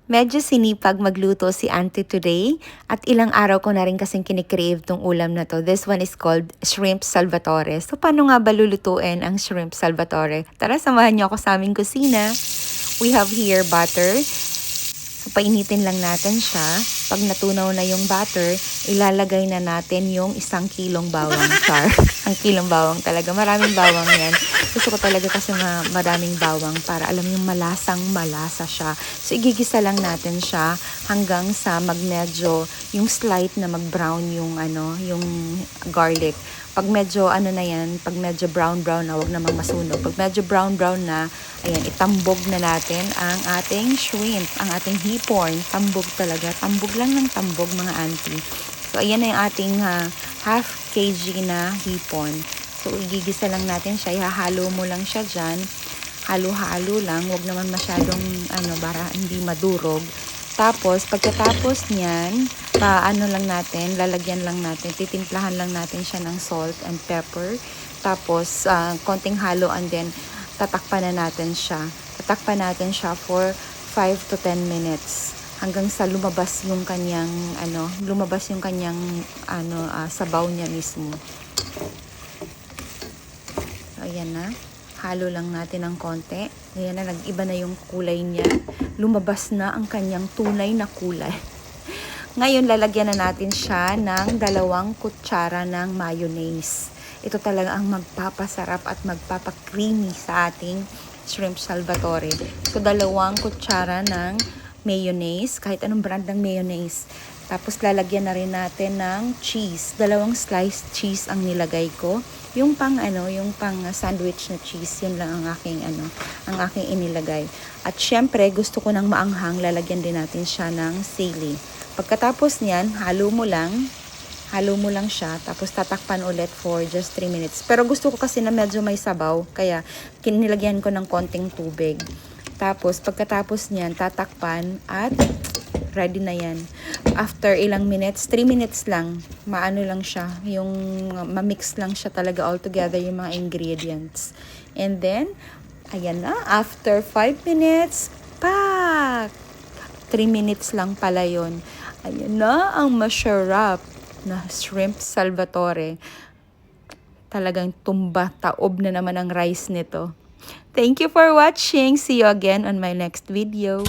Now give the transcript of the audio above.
Medyo sinipag magluto si Auntie today at ilang araw ko na rin kasing kinikrave tong ulam na to. This one is called Shrimp Salvatore. So paano nga ba lulutuin ang Shrimp Salvatore? Tara, samahan niyo ako sa aming kusina. We have here butter. So painitin lang natin siya. Pag natunaw na yung butter, ilalagay na natin yung 1 kilong bawang. Char. Ang kilong bawang talaga. Maraming bawang yan. Gusto ko talaga kasi maraming bawang para alam yung malasa siya. So igigisa lang natin siya hanggang sa magmedyo yung slight na mag-brown yung yung garlic. Pag medyo na yan, pag medyo brown na, wag namang masunog. Pag medyo brown na, ayan, itambog na natin ang ating shrimp, ang ating hipon. Tambog talaga. Tambog lang ng tambog, mga auntie. So ayan na yung ating half kg na hipon. So, igigisa lang natin siya. Ihahalo mo lang siya dyan. Halo-halo lang. Huwag naman masyadong, para hindi madurog. Tapos, pagkatapos niyan, lalagyan lang natin, titimplahan lang natin siya ng salt and pepper. Tapos, konting halo and then, tatakpan na natin siya. Tatakpan natin siya for 5 to 10 minutes. Hanggang sa lumabas yung kanyang, sabaw niya mismo. Ayan na. Halo lang natin ng konti. Ayan na, nag-iba na yung kulay niya. Lumabas na ang kanyang tunay na kulay. Ngayon, lalagyan na natin siya ng 2 kutsara ng mayonnaise. Ito talaga ang magpapasarap at magpapakreamy sa ating shrimp salvatore. So, 2 kutsara ng mayonnaise, kahit anong brand ng mayonnaise. Tapos, lalagyan na rin natin ng cheese. 2 sliced cheese ang nilagay ko. Yung pang sandwich na cheese, yun lang ang aking inilagay. At syempre, gusto ko ng maanghang, lalagyan din natin siya ng sili. Pagkatapos niyan, halo mo lang siya, tapos tatakpan ulit for just 3 minutes. Pero gusto ko kasi na medyo may sabaw, kaya kinilagyan ko ng konting tubig. Tapos, pagkatapos niyan, tatakpan at ready na yan. After ilang minutes, 3 minutes lang, lang siya, yung ma-mix lang siya talaga all together yung mga ingredients. And then, ayan na, after 5 minutes, pak! 3 minutes lang pala yun. Ayan na ang masarap na shrimp salvatore. Talagang taob na naman ang rice nito. Thank you for watching. See you again on my next video.